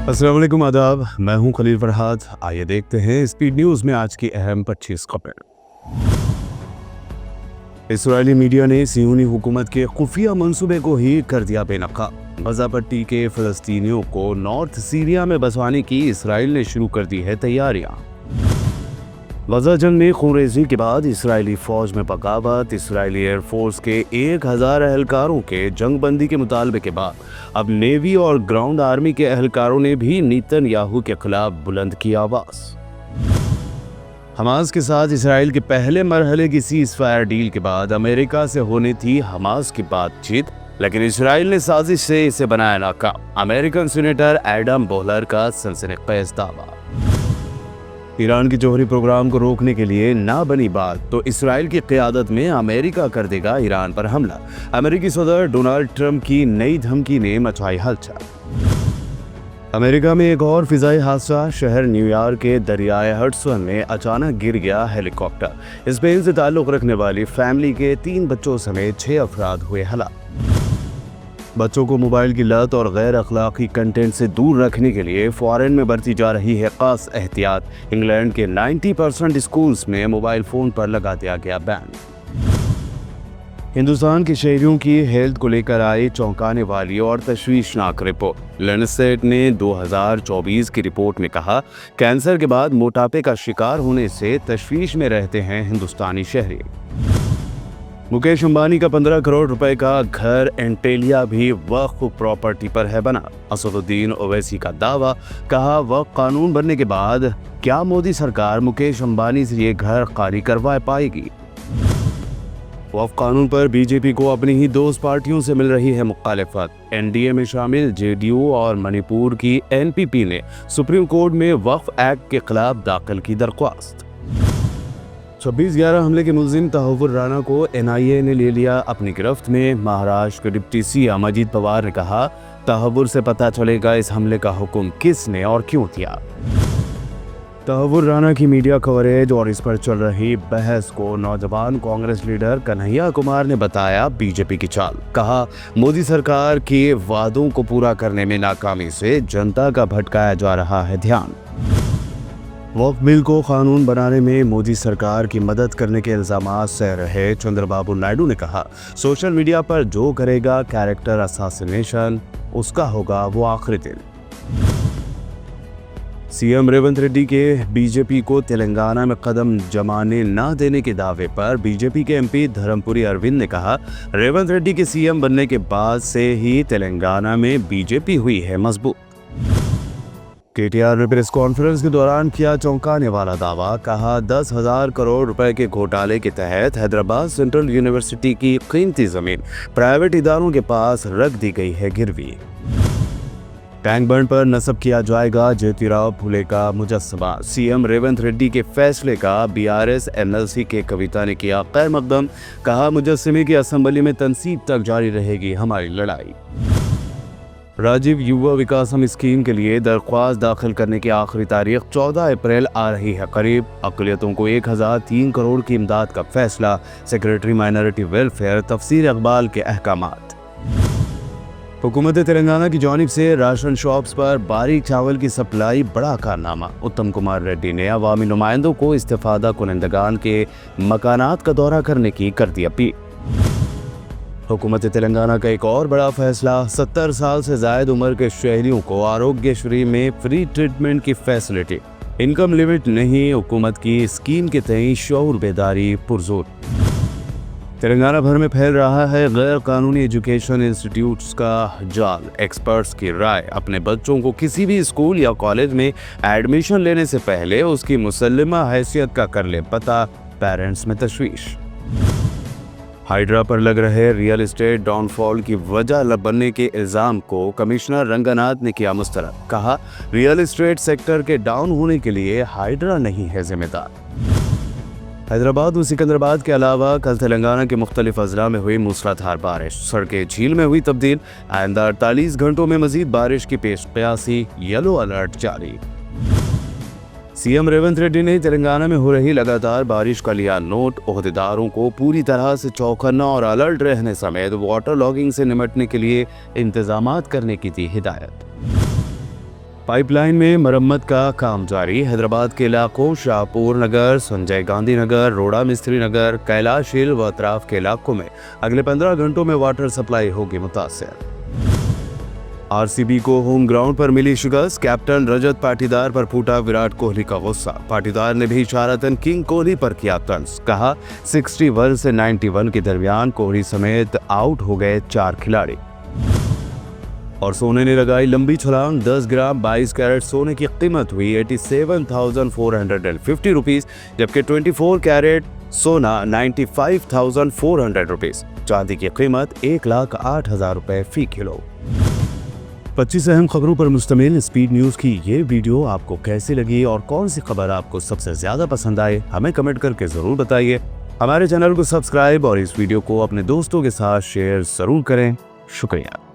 अस्सलाम वालेकुम, आदाब। मैं हूं खलील फरहाद। आइए देखते हैं स्पीड न्यूज़ में आज की अहम 25 खबरें। इस्राएली मीडिया ने सियोनी हुकूमत के खुफिया मंसूबे को ही कर दिया बेनकाब। गजा पट्टी के फ़लस्तीनियों को नॉर्थ सीरिया में बसवाने की इसराइल ने शुरू कर दी है तैयारियां। गजा जंग में खूनरेज़ी के बाद इसराइली फ़ौज में बगावत। इसराइली एयरफोर्स के 1000 एहलकारों के जंगबंदी के मुतालबे के बाद अब नेवी और ग्राउंड आर्मी के एहलकारों ने भी नेतन्याहू के खिलाफ बुलंद की आवाज़। हमास के साथ इसराइल के पहले मरहले की सीज़फायर डील के बाद अमेरिका से होनी थी हमास की बातचीत, लेकिन इसराइल ने साजिश से इसे बनाया नाकाम। अमेरिकन सीनेटर एडम बोहलर का सनसनीखेज दावा। ईरान के जौहरी प्रोग्राम को रोकने के लिए ना बनी बात तो इसराइल की क़यादत में अमेरिका कर देगा ईरान पर हमला। अमेरिकी सदर डोनाल्ड ट्रंप की नई धमकी ने मचाई हलचल। अमेरिका में एक और फिजाई हादसा। शहर न्यूयॉर्क के दरियाए हडसन में अचानक गिर गया हेलीकॉप्टर। स्पेन से ताल्लुक़ रखने वाली फैमिली के 3 बच्चों समेत 6 अफराद हुए हलाक। बच्चों को मोबाइल की लत और गैर अखलाकी कंटेंट से दूर रखने के लिए फॉरेन में बरती जा रही है खास एहतियात। इंग्लैंड के 90% स्कूल्स में मोबाइल फ़ोन पर लगा दिया गया बैन। हिंदुस्तान के शहरियों की हेल्थ को लेकर आई चौंकाने वाली और तशवीशनाक रिपोर्ट। लैंसेट ने 2024 की रिपोर्ट में कहा, कैंसर के बाद मोटापे का शिकार होने से तशवीश में रहते हैं हिंदुस्तानी शहरी। मुकेश अंबानी का 15 करोड़ रुपए का घर एंटेलिया भी वक्फ प्रॉपर्टी पर है बना। असदुद्दीन ओवैसी का दावा, कहा वक्फ कानून बनने के बाद क्या मोदी सरकार मुकेश अंबानी से ये घर खाली करवा पाएगी। वक्फ कानून पर बीजेपी को अपनी ही दोस्त पार्टियों से मिल रही है मुखालिफत। एनडीए में शामिल जेडीयू और मणिपुर की एनपीपी ने सुप्रीम कोर्ट में वक्फ एक्ट के खिलाफ दाखिल की दरख्वास्त। 26/11 हमले के मुलजिम तहव्वुर राना को एनआईए ने ले लिया अपनी गिरफ्त में। महाराष्ट्र के डिप्टी सीएम अजित पवार ने कहा, तहव्वुर से पता चलेगा इस हमले का हुक्म किसने और क्यों दिया। तहव्वुर राना की मीडिया कवरेज और इस पर चल रही बहस को नौजवान कांग्रेस लीडर कन्हैया कुमार ने बताया बीजेपी की चाल। कहा, मोदी सरकार के वादों को पूरा करने में नाकामी से जनता का भटकाया जा रहा है ध्यान। वक्फ बिल को कानून बनाने में मोदी सरकार की मदद करने के इल्जामात सह रहे चंद्रबाबू नायडू ने कहा, सोशल मीडिया पर जो करेगा कैरेक्टर असैसिनेशन, उसका होगा वो आखिरी दिन। सीएम रेवंत रेड्डी के बीजेपी को तेलंगाना में कदम जमाने न देने के दावे पर बीजेपी के एमपी धर्मपुरी अरविंद ने कहा, रेवंत रेड्डी के सीएम बनने के बाद से ही तेलंगाना में बीजेपी हुई है मजबूत। केटीआर ने प्रेस कॉन्फ्रेंस के दौरान किया चौंकाने वाला दावा। कहा, 10,000 करोड़ रुपए के घोटाले के तहत हैदराबाद सेंट्रल यूनिवर्सिटी की कीमती जमीन प्राइवेट इदारों के पास रख दी गई है गिरवी। टैंक बंड पर नस्ब किया जाएगा ज्योतिराव फुले का मुजस्समा। सीएम रेवंत रेड्डी के फैसले का बीआरएस एमएलसी के कविता ने किया खैर मकदम। कहा, मुजस्समे की असेंबली में तनसीब तक जारी रहेगी हमारी लड़ाई। राजीव युवा विकासम स्कीम के लिए दरख्वास्त दाखिल करने की आखिरी तारीख 14 अप्रैल आ रही है करीब। अक़लियतों को 1003 करोड़ की इमदाद का फैसला। सेक्रेटरी माइनॉरिटी वेलफेयर तफसीर इकबाल के अहकामात। हुकूमत तेलंगाना की जानिब से राशन शॉप्स पर बारीक चावल की सप्लाई बड़ा कारनामा। उत्तम कुमार रेड्डी ने अवामी नुमाइंदों को इस्तिफादा कुनंदगान के मकानात का दौरा करने की कर दी अपील। हुकूमत तेलंगाना का एक और बड़ा फैसला, 70 साल से ज़ायद उम्र के शहरियों को आरोग्यश्री में फ्री ट्रीटमेंट की फैसिलिटी। इनकम लिमिट नहीं, हुकूमत की स्कीम के तहत शऊर बेदारी पुरजोर। तेलंगाना भर में फैल रहा है गैर कानूनी एजुकेशन इंस्टीट्यूट्स का जाल। एक्सपर्ट्स की राय, अपने बच्चों को किसी भी स्कूल या कॉलेज में एडमिशन लेने से पहले उसकी मुसल्लिमा हैसियत का कर ले पता। पेरेंट्स में तशवीश। हाइड्रा पर लग रहे रियल एस्टेट डाउनफॉल की वजह बनने के इल्जाम को कमिश्नर रंगनाथ ने किया मुस्तरद। कहा, रियल एस्टेट सेक्टर के डाउन होने के लिए हाइड्रा नहीं है जिम्मेदार। हैदराबाद और सिकंदराबाद के अलावा कल तेलंगाना के मुख्तलिफ अजला में हुई मूसलाधार बारिश। सड़कें झील में हुई तब्दील। आइंदा 48 घंटों में मजीद बारिश की पेशकयासी। येलो अलर्ट जारी। सीएम रेवंत रेड्डी ने तेलंगाना में हो रही लगातार बारिश का लिया नोट। ओहदेदारों को पूरी तरह से चौकन्ना और अलर्ट रहने समेत वाटर लॉगिंग से निपटने के लिए इंतजामात करने की दी हिदायत। पाइपलाइन में मरम्मत का काम जारी। हैदराबाद के इलाकों शाहपुर नगर, संजय गांधी नगर, रोड़ा मिस्त्री नगर, कैलाश हिल व अतराफ के इलाकों में अगले 15 घंटों में वाटर सप्लाई होगी मुतासिर। आरसीबी को होम ग्राउंड पर मिली शिकस्त। कैप्टन रजत पाटीदार पर फूटा विराट कोहली का गुस्सा। पाटीदार ने भी इशारतन किंग कोहली पर किया तंज। कहा 61 से 91 के दरमियान कोहली समेत आउट हो गए 4 खिलाड़ी। और सोने ने लगाई लंबी छलांग। 10 ग्राम 22 कैरेट सोने की कीमत हुई 87,450 रुपीस, जबकि 24 कैरेट सोना 95,400 रुपीस। चांदी की कीमत 1,08,000 रुपए फी किलो। 25 अहम खबरों पर मुश्तमिल स्पीड न्यूज की ये वीडियो आपको कैसी लगी और कौन सी खबर आपको सबसे ज्यादा पसंद आई, हमें कमेंट करके जरूर बताइए। हमारे चैनल को सब्सक्राइब और इस वीडियो को अपने दोस्तों के साथ शेयर जरूर करें। शुक्रिया।